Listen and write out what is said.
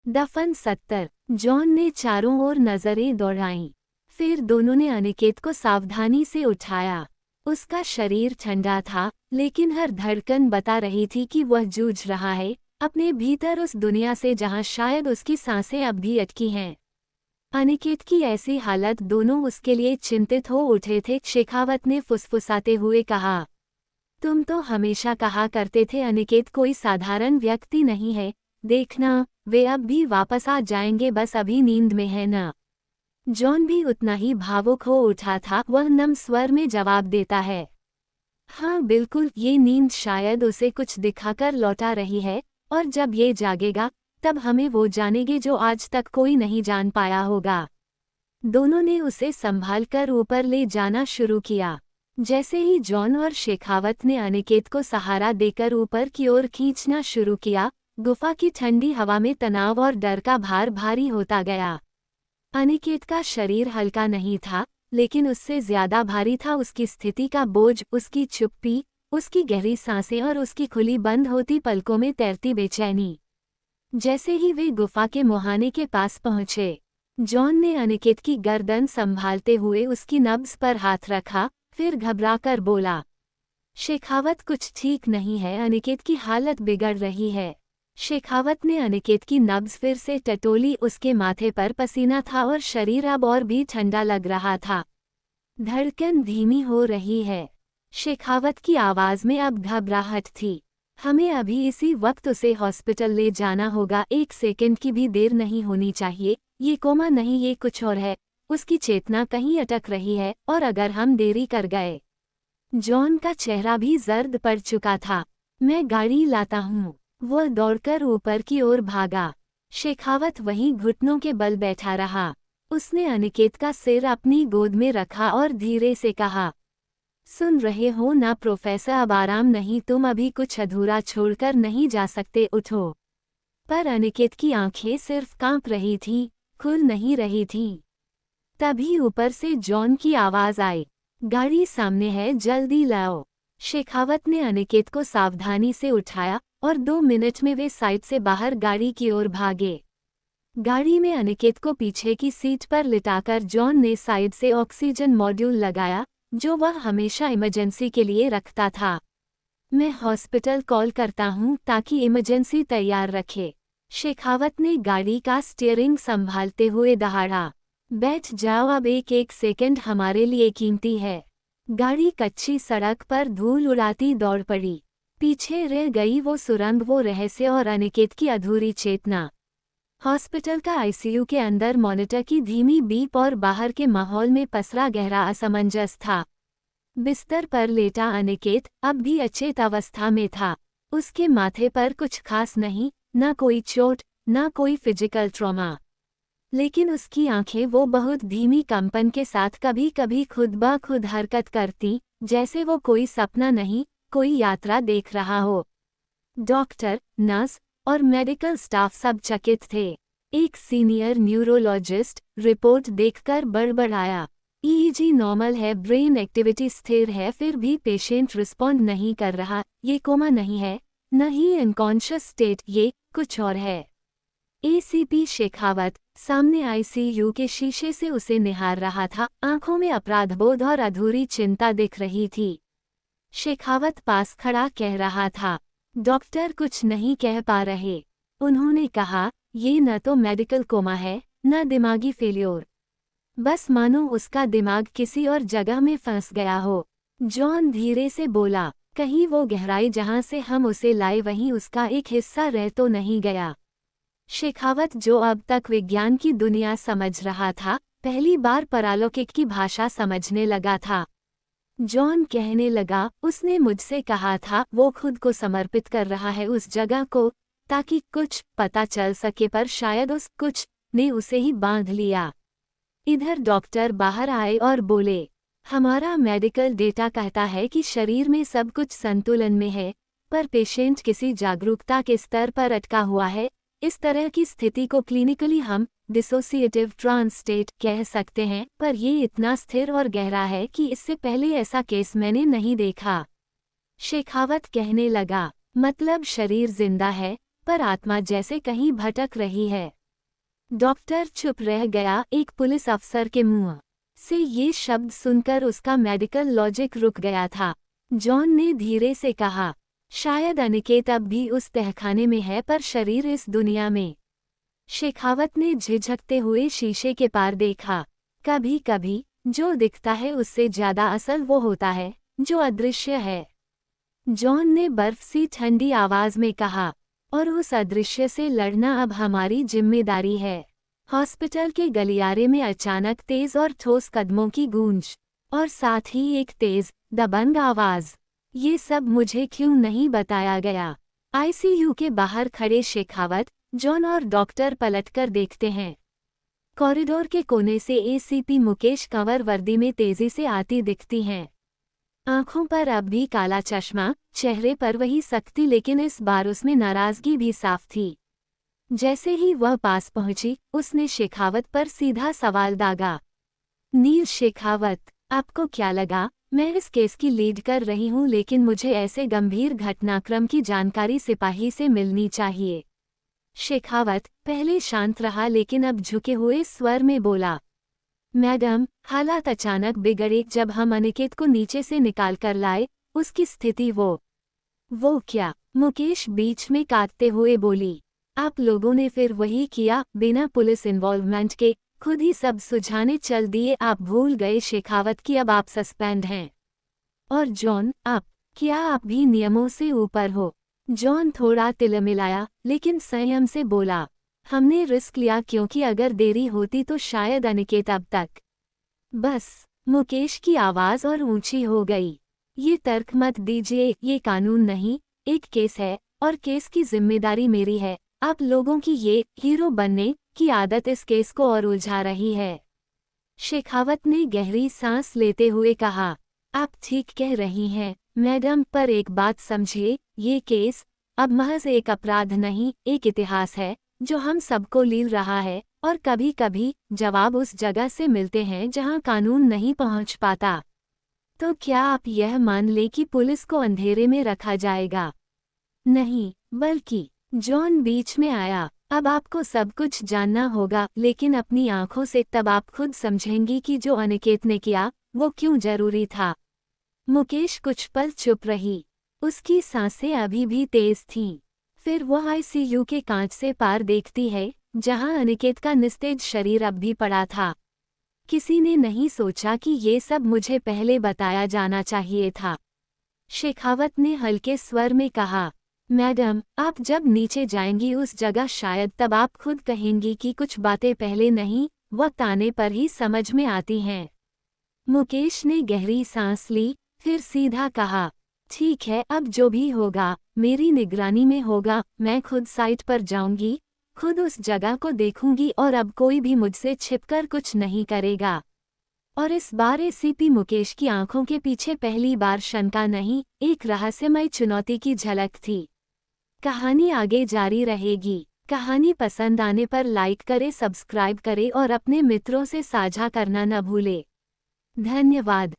दफन 70। जॉन ने चारों ओर नजरें दौड़ाईं। फिर दोनों ने अनिकेत को सावधानी से उठाया। उसका शरीर ठंडा था, लेकिन हर धड़कन बता रही थी कि वह जूझ रहा है, अपने भीतर उस दुनिया से जहां शायद उसकी सांसें अब भी अटकी हैं। अनिकेत की ऐसी हालत दोनों उसके लिए चिंतित हो उठे थे। शेखावत ने फुसफुसाते हुए कहा, तुम तो हमेशा कहा करते थे अनिकेत कोई साधारण व्यक्ति नहीं है, देखना वे अब भी वापस आ जाएंगे, बस अभी नींद में है ना। जॉन भी उतना ही भावुक हो उठा था। वह नम स्वर में जवाब देता है, हाँ बिल्कुल, ये नींद शायद उसे कुछ दिखाकर लौटा रही है, और जब ये जागेगा तब हमें वो जानेंगे जो आज तक कोई नहीं जान पाया होगा। दोनों ने उसे संभालकर ऊपर ले जाना शुरू किया। जैसे ही जॉन और शेखावत ने अनिकेत को सहारा देकर ऊपर की ओर खींचना शुरू किया, गुफा की ठंडी हवा में तनाव और डर का भार भारी होता गया। अनिकेत का शरीर हल्का नहीं था, लेकिन उससे ज्यादा भारी था उसकी स्थिति का बोझ, उसकी चुप्पी, उसकी गहरी सांसें और उसकी खुली बंद होती पलकों में तैरती बेचैनी। जैसे ही वे गुफा के मुहाने के पास पहुंचे, जॉन ने अनिकेत की गर्दन संभालते हुए उसकी नब्ज पर हाथ रखा, फिर घबराकर बोला, शेखावत कुछ ठीक नहीं है, अनिकेत की हालत बिगड़ रही है। शेखावत ने अनिकेत की नब्ज फिर से टटोली। उसके माथे पर पसीना था और शरीर अब और भी ठंडा लग रहा था। धड़कन धीमी हो रही है। शेखावत की आवाज में अब घबराहट थी। हमें अभी इसी वक्त उसे हॉस्पिटल ले जाना होगा, 1 सेकंड की भी देर नहीं होनी चाहिए। ये कोमा नहीं, ये कुछ और है, उसकी चेतना कहीं अटक रही है, और अगर हम देरी कर गए। जॉन का चेहरा भी जर्द पड़ चुका था। मैं गाड़ी लाता हूँ। वह दौड़कर ऊपर की ओर भागा। शेखावत वहीं घुटनों के बल बैठा रहा। उसने अनिकेत का सिर अपनी गोद में रखा और धीरे से कहा, सुन रहे हो ना प्रोफेसर, अब आराम नहीं, तुम अभी कुछ अधूरा छोड़कर नहीं जा सकते, उठो। पर अनिकेत की आंखें सिर्फ कांप रही थीं, खुल नहीं रही थीं। तभी ऊपर से जॉन की आवाज आई, गाड़ी सामने है, जल्दी लाओ। शेखावत ने अनिकेत को सावधानी से उठाया और 2 मिनट में वे साइड से बाहर गाड़ी की ओर भागे। गाड़ी में अनिकेत को पीछे की सीट पर लिटाकर जॉन ने साइड से ऑक्सीजन मॉड्यूल लगाया, जो वह हमेशा इमरजेंसी के लिए रखता था। मैं हॉस्पिटल कॉल करता हूँ ताकि इमरजेंसी तैयार रखे। शेखावत ने गाड़ी का स्टीयरिंग संभालते हुए दहाड़ा। बैठ जाओ, अब एक सेकंड हमारे लिए कीमती है। गाड़ी कच्ची सड़क पर धूल उड़ाती दौड़ पड़ी। पीछे रह गई वो सुरंग, वो रहस्य और अनिकेत की अधूरी चेतना। हॉस्पिटल का आईसीयू के अंदर मॉनिटर की धीमी बीप और बाहर के माहौल में पसरा गहरा असमंजस था। बिस्तर पर लेटा अनिकेत अब भी अचेत अवस्था में था। उसके माथे पर कुछ खास नहीं, न कोई चोट, न कोई फिजिकल ट्रॉमा, लेकिन उसकी आंखें वो बहुत धीमी कंपन के साथ कभी कभी खुद ब खुद हरकत करती, जैसे वो कोई सपना नहीं, कोई यात्रा देख रहा हो। डॉक्टर, नर्स और मेडिकल स्टाफ सब चकित थे। एक सीनियर न्यूरोलॉजिस्ट रिपोर्ट देखकर बड़बड़ाया, ईईजी नॉर्मल है, ब्रेन एक्टिविटी स्थिर है, फिर भी पेशेंट रिस्पॉन्ड नहीं कर रहा। ये कोमा नहीं है, न ही अनकॉन्शियस स्टेट, ये कुछ और है। एसीपी शेखावत सामने आईसीयू के शीशे से उसे निहार रहा था। आंखों में अपराधबोध और अधूरी चिंता दिख रही थी। शेखावत पास खड़ा कह रहा था, डॉक्टर कुछ नहीं कह पा रहे। उन्होंने कहा, ये न तो मेडिकल कोमा है, न दिमागी फेल्योर। बस मानो उसका दिमाग किसी और जगह में फंस गया हो। जॉन धीरे से बोला, कहीं वो गहराई जहां से हम उसे लाए वहीं उसका एक हिस्सा रह तो नहीं गया। शेखावत, जो अब तक विज्ञान की दुनिया समझ रहा था, पहली बार परलौकिक की भाषा समझने लगा था। जॉन कहने लगा, उसने मुझसे कहा था वो खुद को समर्पित कर रहा है उस जगह को, ताकि कुछ पता चल सके, पर शायद उस कुछ ने उसे ही बांध लिया। इधर डॉक्टर बाहर आए और बोले, हमारा मेडिकल डेटा कहता है कि शरीर में सब कुछ संतुलन में है, पर पेशेंट किसी जागरूकता के स्तर पर अटका हुआ है। इस तरह की स्थिति को क्लिनिकली हम डिसोसिएटिव ट्रांस स्टेट कह सकते हैं, पर ये इतना स्थिर और गहरा है कि इससे पहले ऐसा केस मैंने नहीं देखा। शेखावत कहने लगा, मतलब शरीर जिंदा है, पर आत्मा जैसे कहीं भटक रही है। डॉक्टर चुप रह गया। एक पुलिस अफसर के मुंह से ये शब्द सुनकर उसका मेडिकल लॉजिक रुक गया था। जॉन ने धीरे से कहा, शायद अनिकेत अब भी उस तहखाने में है पर शरीर इस दुनिया में। शेखावत ने झिझकते हुए शीशे के पार देखा। कभी कभी जो दिखता है उससे ज्यादा असल वो होता है जो अदृश्य है। जॉन ने बर्फ सी ठंडी आवाज में कहा, और उस अदृश्य से लड़ना अब हमारी जिम्मेदारी है। हॉस्पिटल के गलियारे में अचानक तेज और ठोस कदमों की गूंज, और साथ ही एक तेज दबंग आवाज। ये सब मुझे क्यों नहीं बताया गया? आईसीयू के बाहर खड़े शेखावत, जॉन और डॉक्टर पलटकर देखते हैं। कॉरिडोर के कोने से एसीपी मुकेश कंवर वर्दी में तेजी से आती दिखती हैं। आंखों पर अब भी काला चश्मा, चेहरे पर वही सख्ती, लेकिन इस बार उसमें नाराजगी भी साफ थी। जैसे ही वह पास पहुंची, उसने शेखावत पर सीधा सवाल दागा। नील शेखावत, आपको क्या लगा? मैं इस केस की लीड कर रही हूं, लेकिन मुझे ऐसे गंभीर घटनाक्रम की जानकारी सिपाही से मिलनी चाहिए। शेखावत पहले शांत रहा लेकिन अब झुके हुए स्वर में बोला, मैडम, हालात अचानक बिगड़े जब हम अनिकेत को नीचे से निकाल कर लाए। उसकी स्थिति वो क्या? मुकेश बीच में काटते हुए बोली, आप लोगों ने फिर वही किया, बिना पुलिस इन्वॉल्वमेंट के खुद ही सब सुझाने चल दिए। आप भूल गए शेखावत कि अब आप सस्पेंड हैं। और जॉन, क्या आप भी नियमों से ऊपर हो? जॉन थोड़ा तिलमिलाया लेकिन संयम से बोला, हमने रिस्क लिया क्योंकि अगर देरी होती तो शायद अनिकेत अब तक। बस, मुकेश की आवाज और ऊंची हो गई। ये तर्क मत दीजिए, ये कानून नहीं, एक केस है, और केस की जिम्मेदारी मेरी है। आप लोगों की ये हीरो बनने की आदत इस केस को और उलझा रही है। शेखावत ने गहरी सांस लेते हुए कहा, आप ठीक कह रही हैं मैडम, पर एक बात समझिए, ये केस अब महज एक अपराध नहीं, एक इतिहास है जो हम सबको लील रहा है। और कभी कभी जवाब उस जगह से मिलते हैं जहां कानून नहीं पहुंच पाता। तो क्या आप यह मान लें कि पुलिस को अंधेरे में रखा जाएगा? नहीं, बल्कि, जॉन बीच में आया, अब आपको सब कुछ जानना होगा, लेकिन अपनी आंखों से तब आप खुद समझेंगी कि जो अनिकेत ने किया वो क्यों जरूरी था। मुकेश कुछ पल चुप रही। उसकी सांसें अभी भी तेज थीं। फिर वह आईसीयू के कांच से पार देखती है, जहां अनिकेत का निस्तेज शरीर अब भी पड़ा था। किसी ने नहीं सोचा कि ये सब मुझे पहले बताया जाना चाहिए था। शेखावत ने हल्के स्वर में कहा, मैडम, आप जब नीचे जाएंगी उस जगह शायद तब आप खुद कहेंगी कि कुछ बातें पहले नहीं, वक्त आने पर ही समझ में आती हैं। मुकेश ने गहरी सांस ली, फिर सीधा कहा, ठीक है, अब जो भी होगा मेरी निगरानी में होगा। मैं खुद साइट पर जाऊंगी, खुद उस जगह को देखूंगी, और अब कोई भी मुझसे छिपकर कुछ नहीं करेगा। और इस बार एसीपी मुकेश की आंखों के पीछे पहली बार शंका नहीं, एक रहस्यमय चुनौती की झलक थी। कहानी आगे जारी रहेगी। कहानी पसंद आने पर लाइक करें, सब्सक्राइब करें और अपने मित्रों से साझा करना न भूलें। धन्यवाद।